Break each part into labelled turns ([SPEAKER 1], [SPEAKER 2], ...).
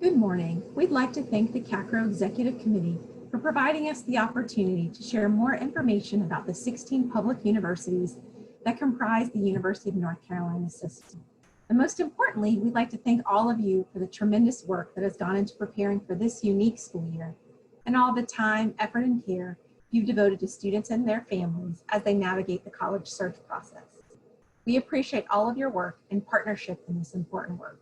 [SPEAKER 1] Good morning. We'd like to thank the CACRO Executive Committee for providing us the opportunity to share more information about the 16 public universities that comprise the University of North Carolina system. And most importantly, we'd like to thank all of you for the tremendous work that has gone into preparing for this unique school year and all the time, effort, and care you've devoted to students and their families as they navigate the college search process. We appreciate all of your work and partnership in this important work.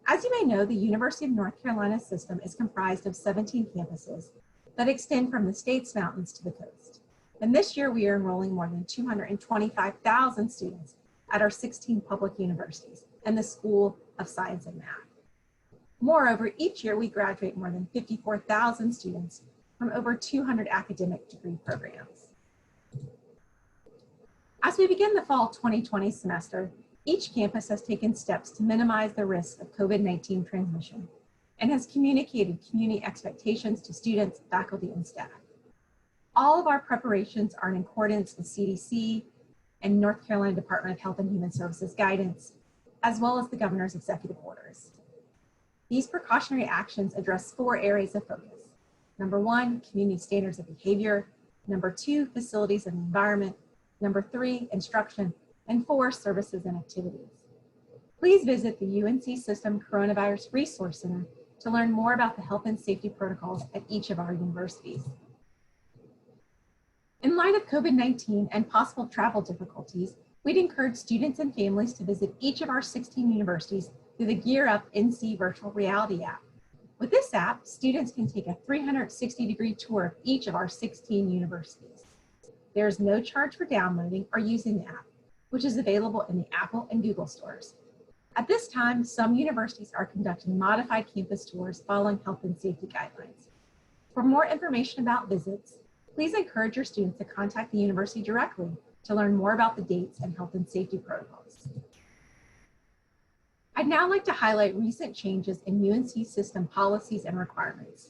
[SPEAKER 1] As you may know, the University of North Carolina system is comprised of 17 campuses that extend from the state's mountains to the coast. And this year we are enrolling more than 225,000 students at our 16 public universities and the School of Science and Math. Moreover, each year we graduate more than 54,000 students from over 200 academic degree programs. As we begin the fall 2020 semester, each campus has taken steps to minimize the risk of COVID-19 transmission and has communicated community expectations to students, faculty, and staff. All of our preparations are in accordance with CDC and North Carolina Department of Health and Human Services guidance, as well as the governor's executive orders. These precautionary actions address 4 areas of focus. Number 1, community standards of behavior. Number 2, facilities and environment. Number 3, instruction. And 4, services and activities. Please visit the UNC System Coronavirus Resource Center to learn more about the health and safety protocols at each of our universities. In light of COVID-19 and possible travel difficulties, we'd encourage students and families to visit each of our 16 universities through the Gear Up NC Virtual Reality app. With this app, students can take a 360-degree tour of each of our 16 universities. There is no charge for downloading or using the app, which is available in the Apple and Google stores. At this time, some universities are conducting modified campus tours following health and safety guidelines. For more information about visits, please encourage your students to contact the university directly to learn more about the dates and health and safety protocols. I'd now like to highlight recent changes in UNC system policies and requirements.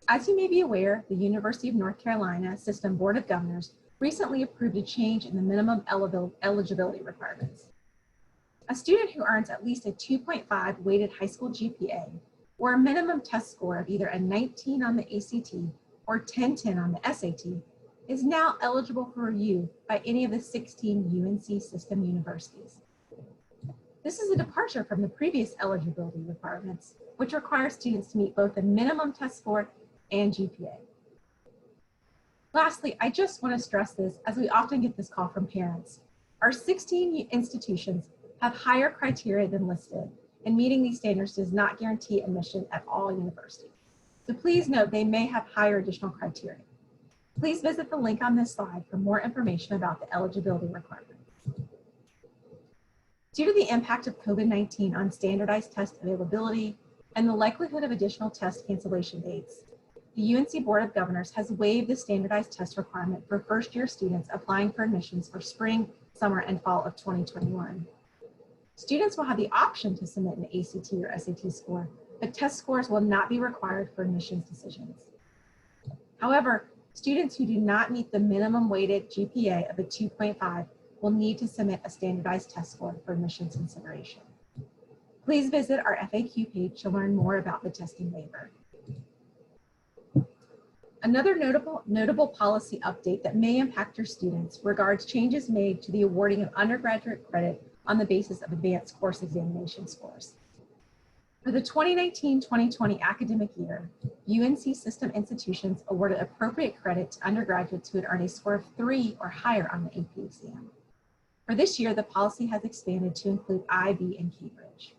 [SPEAKER 1] As you may be aware, the University of North Carolina System Board of Governors recently approved a change in the minimum eligibility requirements. A student who earns at least a 2.5 weighted high school GPA or a minimum test score of either a 19 on the ACT or 1010 on the SAT is now eligible for review by any of the 16 UNC system universities. This is a departure from the previous eligibility requirements, which require students to meet both a minimum test score and GPA. Lastly, I just want to stress this as we often get this call from parents. Our 16 institutions have higher criteria than listed, and meeting these standards does not guarantee admission at all universities. So please note they may have higher additional criteria. Please visit the link on this slide for more information about the eligibility requirements. Due to the impact of COVID-19 on standardized test availability and the likelihood of additional test cancellation dates, the UNC Board of Governors has waived the standardized test requirement for first-year students applying for admissions for spring, summer, and fall of 2021. Students will have the option to submit an ACT or SAT score, but test scores will not be required for admissions decisions. However, students who do not meet the minimum weighted GPA of a 2.5 will need to submit a standardized test score for admissions consideration. Please visit our FAQ page to learn more about the testing waiver. Another notable policy update that may impact your students regards changes made to the awarding of undergraduate credit on the basis of advanced course examination scores. For the 2019-2020 academic year, UNC system institutions awarded appropriate credit to undergraduates who had earned a score of 3 or higher on the AP exam. For this year, the policy has expanded to include IB and Cambridge.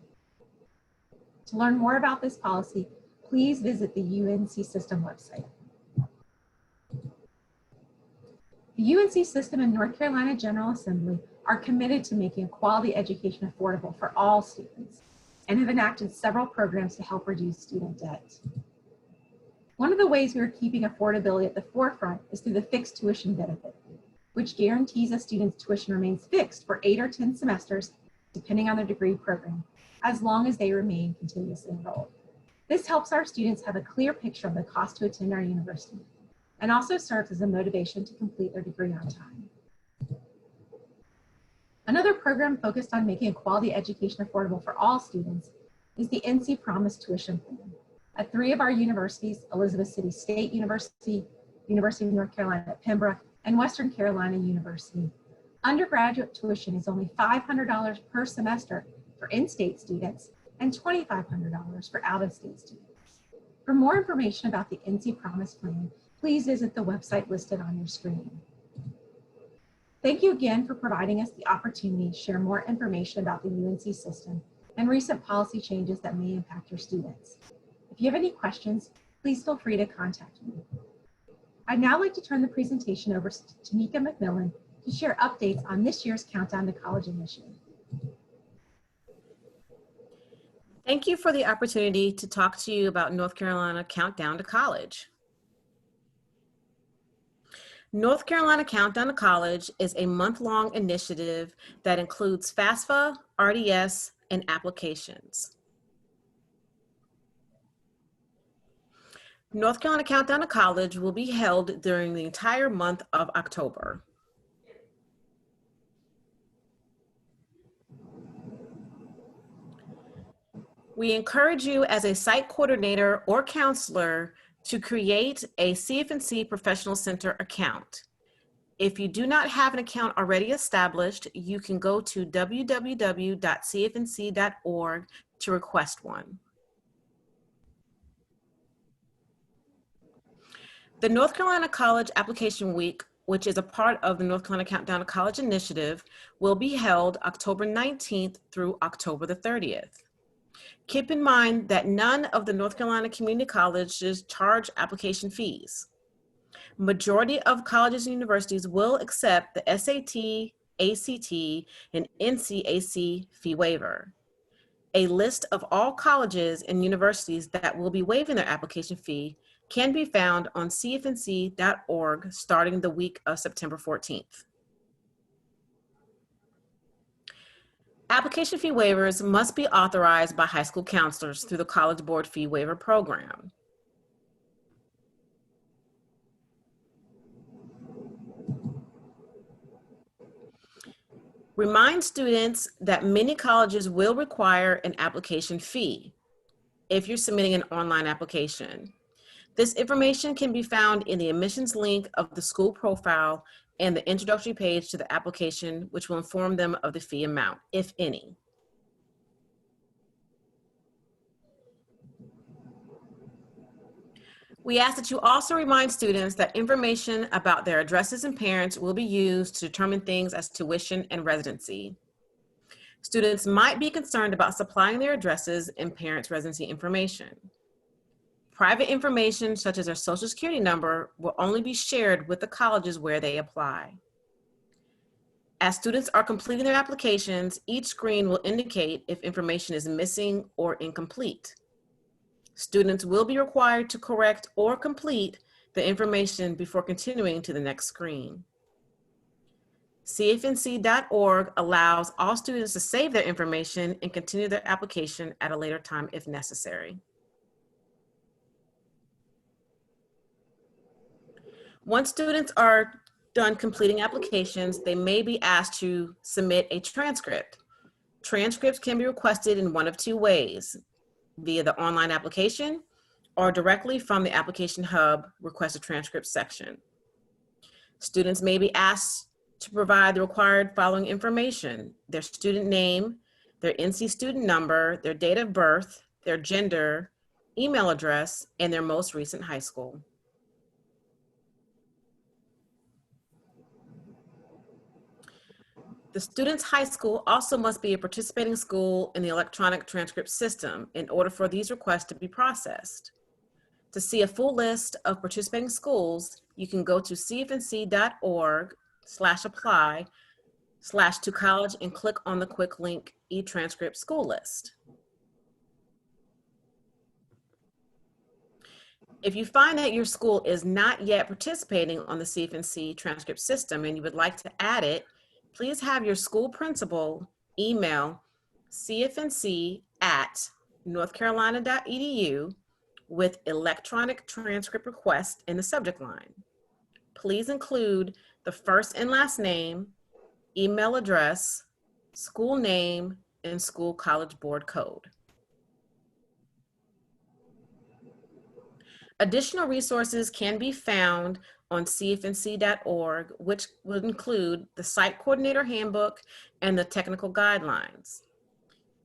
[SPEAKER 1] To learn more about this policy, please visit the UNC system website. The UNC system and North Carolina General Assembly are committed to making a quality education affordable for all students and have enacted several programs to help reduce student debt. One of the ways we are keeping affordability at the forefront is through the fixed tuition benefit, which guarantees a student's tuition remains fixed for 8 or 10 semesters, depending on their degree program, as long as they remain continuously enrolled. This helps our students have a clear picture of the cost to attend our university and also serves as a motivation to complete their degree on time. Another program focused on making a quality education affordable for all students is the NC Promise Tuition Plan. At 3 of our universities, Elizabeth City State University, University of North Carolina at Pembroke, and Western Carolina University, undergraduate tuition is only $500 per semester for in-state students and $2,500 for out-of-state students. For more information about the NC Promise Plan, please visit the website listed on your screen. Thank you again for providing us the opportunity to share more information about the UNC system and recent policy changes that may impact your students. If you have any questions, please feel free to contact me. I'd now like to turn the presentation over to Tanika McMillan to share updates on this year's Countdown to College initiative.
[SPEAKER 2] Thank you for the opportunity to talk to you about North Carolina Countdown to College. North Carolina Countdown to College is a month-long initiative that includes FAFSA, RDS, and applications. North Carolina Countdown to College will be held during the entire month of October. We encourage you as a site coordinator or counselor to create a CF&C Professional Center account. If you do not have an account already established, you can go to www.cfnc.org to request one. The North Carolina College Application Week, which is a part of the North Carolina Countdown to College initiative, will be held October 19th through October the 30th. Keep in mind that none of the North Carolina community colleges charge application fees. Majority of colleges and universities will accept the SAT, ACT, and NCAC fee waiver. A list of all colleges and universities that will be waiving their application fee can be found on cfnc.org starting the week of September 14th. Application fee waivers must be authorized by high school counselors through the College Board Fee Waiver Program. Remind students that many colleges will require an application fee if you're submitting an online application. This information can be found in the admissions link of the school profile and the introductory page to the application, which will inform them of the fee amount, if any. We ask that you also remind students that information about their addresses and parents will be used to determine things as tuition and residency. Students might be concerned about supplying their addresses and parents' residency information. Private information such as their social security number will only be shared with the colleges where they apply. As students are completing their applications, each screen will indicate if information is missing or incomplete. Students will be required to correct or complete the information before continuing to the next screen. CFNC.org allows all students to save their information and continue their application at a later time if necessary. Once students are done completing applications, they may be asked to submit a transcript. Transcripts can be requested in one of two ways, via the online application or directly from the application hub request a transcript section. Students may be asked to provide the required following information: their student name, their NC student number, their date of birth, their gender, email address, and their most recent high school. The student's high school also must be a participating school in the electronic transcript system in order for these requests to be processed. To see a full list of participating schools, you can go to cfnc.org/apply/to-college and click on the quick link e-transcript school list. If you find that your school is not yet participating on the CFNC transcript system and you would like to add it, please have your school principal email cfnc@northcarolina.edu with electronic transcript request in the subject line. Please include the first and last name, email address, school name, and school college board code. Additional resources can be found on cfnc.org, which would include the Site Coordinator Handbook and the technical guidelines.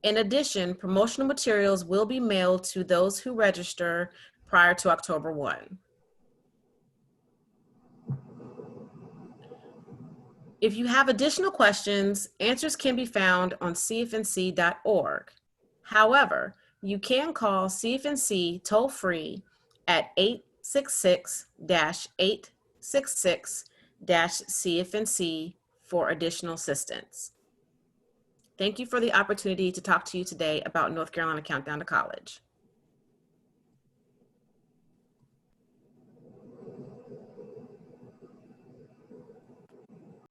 [SPEAKER 2] In addition, promotional materials will be mailed to those who register prior to October 1. If you have additional questions, answers can be found on cfnc.org. However, you can call CFNC toll-free at 866-866-CFNC for additional assistance. Thank you for the opportunity to talk to you today about North Carolina Countdown to College.